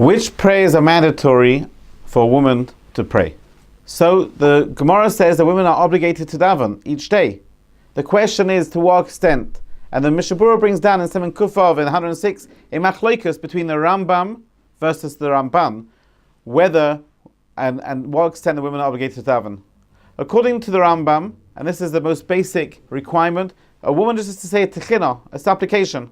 Which prayers are mandatory for a woman to pray? So the Gemara says that women are obligated to daven each day. The question is to what extent? And the Mishabura brings down in Semen Kufav in 106 a machloikus between the Rambam versus the Ramban, whether and what extent the women are obligated to daven. According to the Rambam, and this is the most basic requirement, a woman just has to say a techina, a supplication,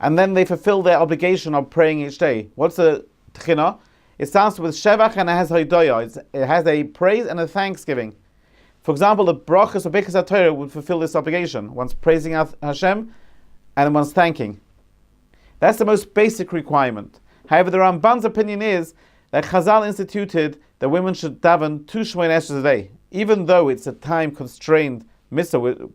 and then they fulfill their obligation of praying each day. What's a techina? It starts with shevach and it has hoidoya. It has a praise and a thanksgiving. For example, the brachas or bekas Torah would fulfill this obligation. One's praising Hashem and one's thanking. That's the most basic requirement. However, the Ramban's opinion is that Chazal instituted that women should daven 2 Shemona Esrei a day, even though it's a time-constrained mitzvah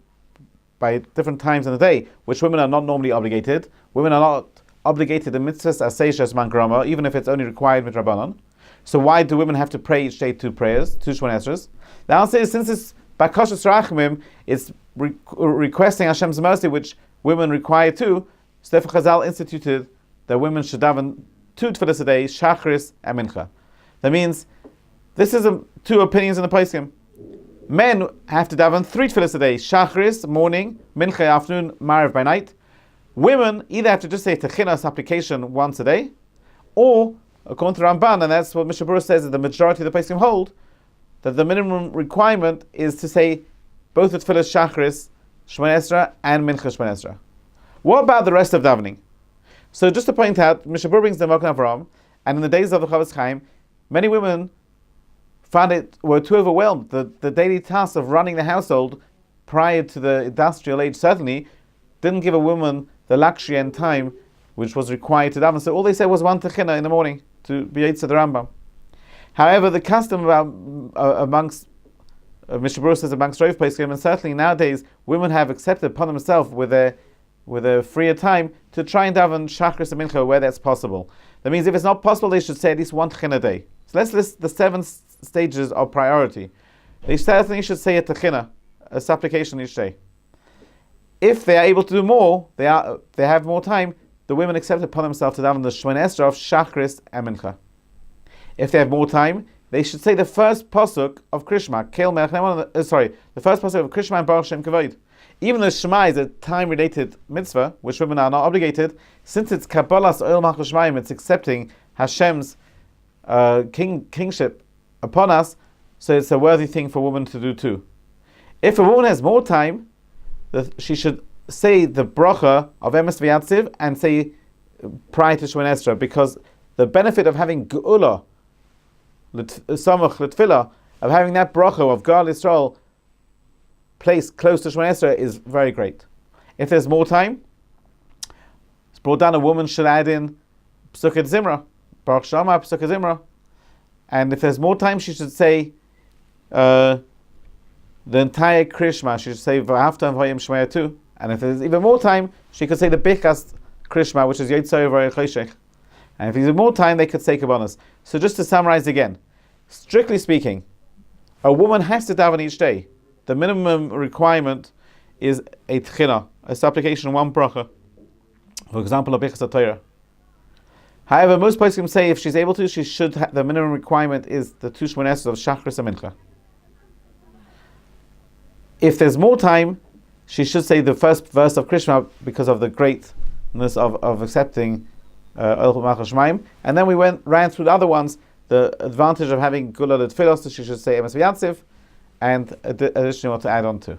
by different times in the day, which women are not normally obligated. Women are not obligated in mitzvahs aseish man grama, even if it's only required midrabanan. So why do women have to pray each day 2 prayers, 2 Shemona Esrei? The answer is, since it's bakashas rachmim, it's requesting Hashem's mercy, which women require too. So therefore Chazal instituted that women should daven 2 tefillas a day, shachris and mincha. That means this is 2 opinions in the poskim. Men have to daven 3 tefillas a day, shachris morning, mincha afternoon, mariv by night. Women either have to just say techina supplication once a day, or according to Ramban, and that's what Mishabura says that the majority of the poskim hold, that the minimum requirement is to say both the tefillas shachris, Shemona Esrei, and mincha Shemona Esrei. What about the rest of davening? So just to point out, Mishabur brings the Mokan Avram, and in the days of the Chavetz Chaim, many women were too overwhelmed. The daily task of running the household prior to the industrial age certainly didn't give a woman the luxury and time which was required to daven. So all they said was 1 techina in the morning to be Yitzhak the Rambam. However, the custom amongst Mishabur says amongst Rov Poskim, and certainly nowadays women have accepted upon themselves with a freer time to try and daven shachris and mincha where that's possible. That means if it's not possible, they should say at least 1 techina a day. So let's list the 7 stages of priority. They certainly should say a techina, a supplication each day. If they are able to do more, they have more time, the women accept upon themselves to daven the Shemona Esrei of shachris and mincha. If they have more time, they should say the first pasuk of Krishma, the first pasuk of Krishma and Baruch Shem Kavod. Even though Shema is a time-related mitzvah, which women are not obligated, since it's Kabbalas Oil Malchus Shemaim, it's accepting Hashem's kingship upon us, so it's a worthy thing for a woman to do too. If a woman has more time, she should say the bracha of Emes V'Yatziv and say prior to Shemona Esrei, because the benefit of having Geula, Samach L'Tfilah, of having that bracha of Gal Yisrael placed close to Shemona Esrei is very great. If there's more time, it's brought down a woman should add in Psukkah Zimra, Baruch Shama Psukkah Zimra, and if there's more time, she should say the entire Krishma. She should say V'Ahavta V'Hayim Shemaya too. And if there's even more time, she could say the Bichas Krishma, which is Yotzei V'Rei Choshech. And if there's more time, they could say Kabbanas. So just to summarize again, strictly speaking, a woman has to daven each day. The minimum requirement is a tchina, a supplication, 1 bracha. For example, a Bichas Torah. However, most poskim say if she's able to, she should. The minimum requirement is the 2 Shemona Esrei of shachris and mincha. If there's more time, she should say the first verse of Krishma because of the greatness of accepting Oil Malchus Shemaim. And then we ran through the other ones, the advantage of having Gula L'Tfilah, so she should say Emes V'Yatziv, and additionally what to add on to.